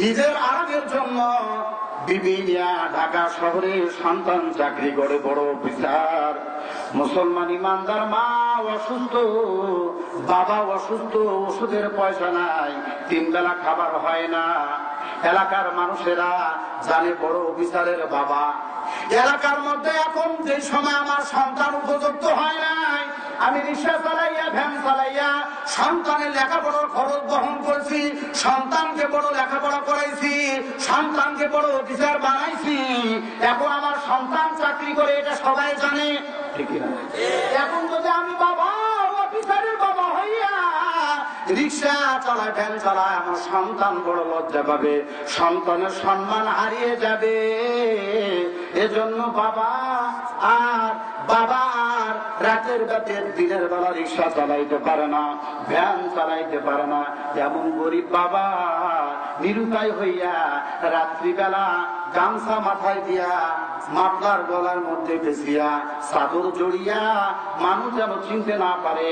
নিজের আরামের জন্য বিভিন্ন ঢাকা শহরে সন্তান চাকরি করে বড় অফিসার। মুসলমান ইমানদার মা অসুস্থ, বাবা অসুস্থ, ওষুধের পয়সা নাই, 3 বেলা খাবার হয় না। এলাকার মানুষেরা জানে বড় অফিসারের বাবা। এলাকার মধ্যে এখন যে সময় আমার সন্তান উপযুক্ত হয় নাই, আমি রিক্সা চালাইয়া ভ্যান চালাইয়া সন্তানের লেখাপড়ার খরচ বহন করছি, সন্তানকে বড় লেখাপড়া করাইছি, সন্তানকে বড় অফিসার বানাইছি। এখন আমার সন্তান চাকরি করে, এটা সবাই জানে, ঠিক না? এখন যদি আমি বাবা অফিসারের বাবা হইয়া রিক্সা চালায় ভ্যান চালায়, আমার সন্তান বড় লজ্জা পাবে, সন্তানের সম্মান হারিয়ে যাবে। এজন্য বাবা আর রাতের বেলা দিনের বেলা রিক্সা চালাইতে পারে না, ভ্যান চালাইতে পারে না। এমন গরিব বাবা নিরুপায় হইয়া রাত্রিবেলা গামছা মাথায় দিয়া মাফলার গলার মধ্যে পেঁচিয়া চাদর জড়িয়া মানুষ যেন চিনতে না পারে,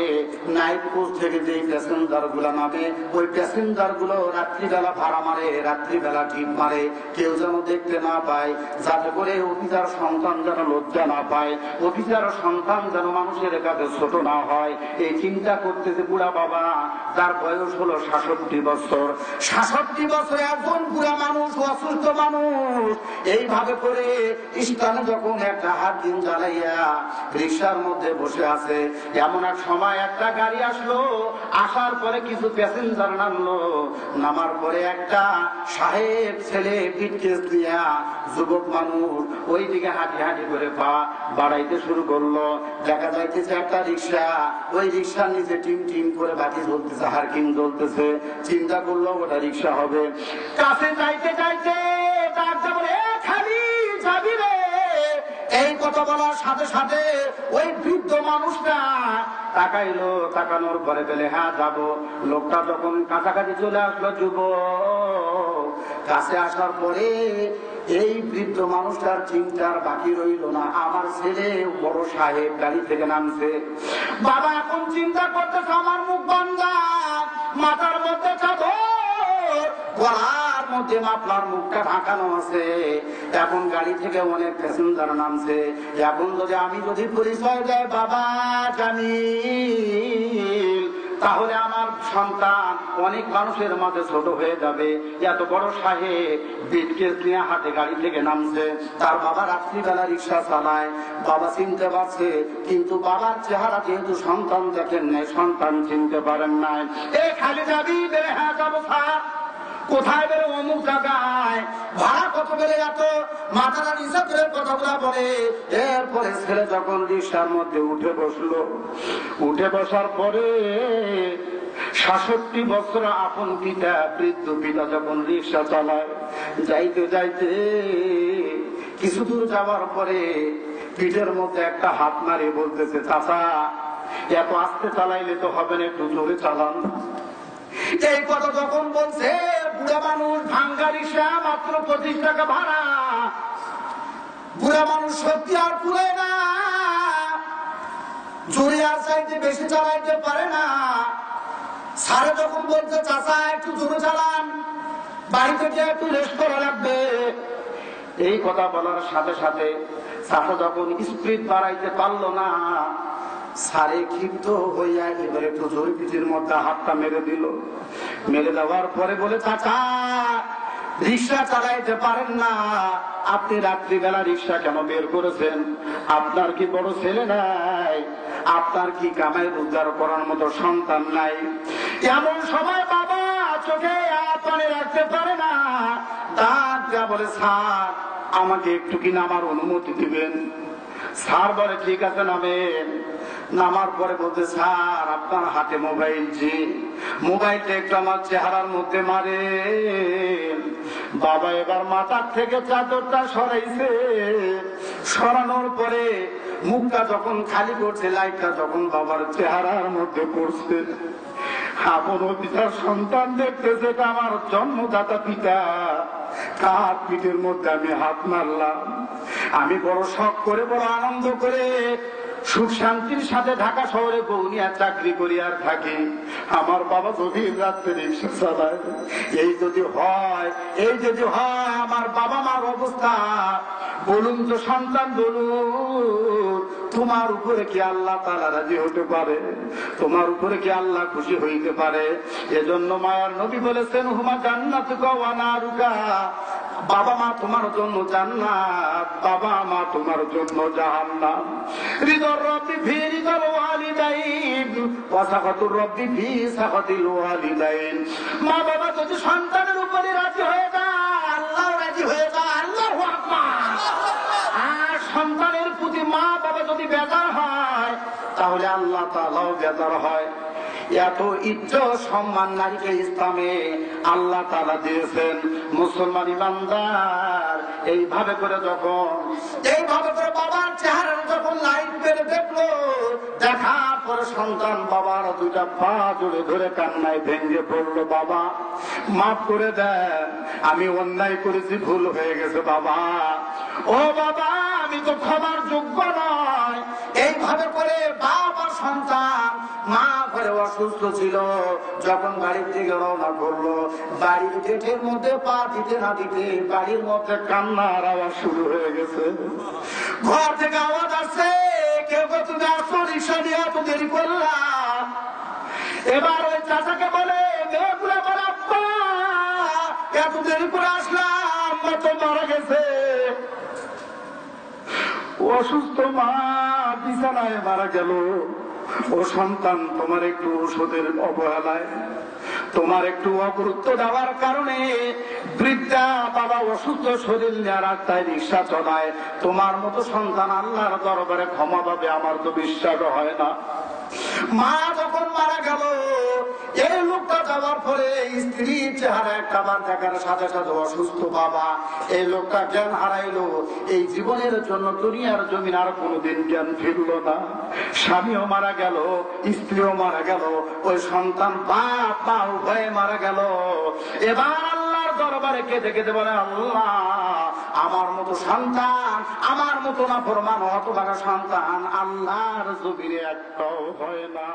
নাইট পোস্ট থেকে যে প্যাসেঞ্জার গুলা নামে, ওই প্যাসেঞ্জার গুলো রাত্রিবেলা ভাড়া মারে, রাত্রিবেলা টিপ মারে, কেউ যেন দেখতে না পায়, যাতে করে অফিসার সন্তান যেন লজ্জা না পায়, অফিসার সন্তান যেন মানুষের কাছে ছোট না হয়। এই চিন্তা করতেছে বুড়া বাবা, তার বয়স হলো 66 বছর। 66 বছরে একজন বুড়া মানুষ, অসুস্থ মানুষ, এইভাবে করে স্থানে যখন একটা হাত দিন জ্বালাইয়া রিক্সার মধ্যে বসে আছে, এমন এক সময় একটা গাড়ি আসলো। আসার পরে কিছু প্যাসেঞ্জার নামলো, নামার পরে একটা সাহেব ছেলে ফিটকেস দিয়া যুবক মানুষ ওই দিকে হাঁটি হাঁটি করে পা বাড়াইতে শুরু করলো। দেখা যাইতেছে একটা রিক্সা, ওই রিক্সার নিচে টিম টিম করে বাতি জ্বলতেছে, হারকিন জ্বলতেছে। চিন্তা করলো ওটা রিক্সা হবে। কাছে যাইতে যাইতে ডাকতে বলে, খালি যাবি রে? এই কথা বলার সাথে সাথে ওই বৃদ্ধ মানুষটা তাকাইলো, তাকানোর পরে পেলে হ্যাঁ যাবো। লোকটা যখন কাছাকাছি চলে আসলো, যুবক কাছে আসার পরে এই বৃদ্ধ মানুষটার চিন্তার বাকি রইল না, আমার ছেলে বড় সাহেব গাড়ি থেকে নামছে। বাবা এখন চিন্তা করতেছে, আমার মুখ বান্ধা, মাথার মধ্যে চাদর, গলার মধ্যে মাফলার, মুখটা ঢাকানো আছে। এখন গাড়ি থেকে অনেক প্যাসেঞ্জার নামছে। এখন আমি যদি পরিচয় দেয় বাবা জামিল, তাহলে আমার সন্তান অনেক মানুষের মাঝে ছোট হয়ে যাবে। এত বড় সাহেব বিটকেস নিয়ে হাতে গাড়ি থেকে নামছে। তার বাবা রাত্রিবেলা রিক্সা চালায়, বাবা চিনতে পারছে, কিন্তু বাবার চেহারা যেহেতু সন্তান দেখেন নাই, সন্তান চিনতে পারেন নাই। খালি যাবি? হ্যাঁ যাবো স্যার। কোথায় বেরো? অমুক জায়গায়। ভাড়া কত বেড়ে এত? মাথাটা নিচে করে কথাগুলা বলে। এরপরে ছেলে যখন রিক্সার মধ্যে উঠে বসলো, উঠে বসার পরে 66 বছর আপন পিতা, বৃদ্ধ পিতা যখন রিক্সা চালায়, যাইতে যাইতে কিছু দূর যাওয়ার পরে পিঠের মধ্যে একটা হাত মারে বলতেছে, চাচা এত আস্তে চালাইলে তো হবে না, একটু জোরে চালান। এই কথা যখন বলছে, বুড়া মানুষ, ভাঙ্গা রিক্সা, মাত্র 25 টাকা ভাড়া। বুড়া মানুষ সত্যি আর পুরে না, জোরে আর চাইতে বেশি চালাইতে পারে না। সারে যখন বলছে, চাচা একটু জোরে চালান, বাড়িতে গিয়ে একটু রেস্ট করা লাগবে। এই কথা বলার সাথে সাথে চাচা যখন স্পিড বাড়াইতে পারলো না, সারে ক্ষিপ্ত হইয়া এবারে একটু জোরে পিঠের মধ্যে হাতটা মেরে দিল। মেরে দেওয়ার পরে বলে, চাচা রিক্সা চালাইতে পারেন না, আপনি রাত্রিবেলা রিক্সা কেন বের করেছেন? আপনার কি বড় ছেলে নাই? আপনার কি কামাই রোজগার করার মতো সন্তান নাই? এমন সময় বাবা চোখে পানি রাখতে পারে না, ডাক যা বলে, স্যার আমাকে একটু কি নামার অনুমতি দিবেন? স্যার বলে, ঠিক আছে নামেন। নামার পরে বলতে, স্যার আপনার হাতে মোবাইল, জি। মোবাইলটা একটু আমার চেহারার মধ্যে মারে। বাবা এবার মাথার থেকে চাদরটা সরাইছে, সরানোর পরে মুখটা যখন খালি করছে, লাইটটা যখন বাবার চেহারার মধ্যে পড়ছে, আপন পিতার সন্তান দেখতেছে, এটা আমার জন্মদাতা পিতা। কার পিঠের মধ্যে আমি হাত মারলাম? আমি বড় শখ করে, বড় আনন্দ করে সুখ শান্তির সাথে ঢাকা শহরে বউনিয়া চাকরি করি আর থাকি, আমার বাবা যদি রাত্রে রিক্সা চালায়, এই যদি হয় আমার বাবা মার অবস্থা, বলুন তো সন্তান, বলুন তোমার উপরে কি আল্লাহ তাআলা রাজি হতে পারে? তোমার উপরে কি আল্লাহ খুশি হইতে পারে? এজন্য মায়ার নবী বলেছেন, হুমা জান্নাতুকা ওয়া নারুকা, বাবা মা তোমার জন্য জান্নাত, বাবা মা তোমার জন্য জাহান্নাম। রিদর রব্বি ফি রিদল ওয়ালিদাইন ওয়া সাখাতুর রব্বি ফি সাখাতিল ওয়ালিদাইন। মা বাবা যদি সন্তানের উপরে রাজি হয়ে যায়, আল্লাহ রাজি হয়ে যায়। আল্লাহু আকবার। আর সন্তানের প্রতি মা বাবা যদি বেজার হয়, তাহলে আল্লাহ তাআলাও বেজার হয়। এত ইজ্জত সম্মান নারীকে ইসলামে আল্লাহ তাআলা দিয়েছেন। মুসলমান ইমানদার এইভাবে করে বাবার চেহারা যখন লাইট পেরে দেখলো, দেখার পরে সন্তান বাবার দুইটা পা জুড়ে ধরে কান্নায় ভেঙে পড়লো, বাবা মাফ করে দেন, আমি অন্যায় করেছি, ভুল হয়ে গেছে বাবা, ও বাবা আমি তো ক্ষমার যোগ্য নয়। এইভাবে করে বাবা সন্তান, মা ঘরে অসুস্থ ছিল, যখন বাড়ির থেকে রওনা করলো, বাড়ির গেটের মধ্যে পা দিতে না দিতে বাড়ির মধ্যে কান্নার আওয়াজ শুরু হয়ে গেছে। ঘর থেকে আওয়াজ আসছে, কেউ কেউ তুমি আসো, রিক্সা নিয়ে এত দেরি করলাম। এবার ওই চাচাকে বলে, মেয়েগুলা বলে, আব্বা এত দেরি করে আসলাম, মা তো মারা গেছে, অসুস্থ মা বিছানায় মারা গেল। ও সন্তান, তোমার একটু ওষুধের অবহেলায়, তোমার একটু অগুরুত্ব দেওয়ার কারণে বৃদ্ধা বাবা অসুস্থ শরীর নিয়ে রাস্তায় রিক্সা চলায়, তোমার মতো সন্তান আল্লাহর দরবারে ক্ষমা পাবে আমার তো বিশ্বাস হয় না। মা যখন মারা গেল, এই লোকটা যাওয়ার পরে স্ত্রীর চেহারা একটা বার দেখার সাথে সাথে অসুস্থ বাবা, এই লোকটা জ্ঞান হারাইলো। এই জীবনের জন্য দুনিয়ার জমিন আর কোনোদিন জ্ঞান ফিরল না। স্বামীও মারা গেল, স্ত্রীও মারা গেল, ওই সন্তান বাপ মা উভয়ে মারা গেল। এবার আল্লাহর দরবারে কেঁদে কেঁদে বলে, আল্লাহ আমার মতো সন্তান, আমার মতো না ফরমান হতভাগা সন্তান আল্লাহর জমিনে একটাও হয় না।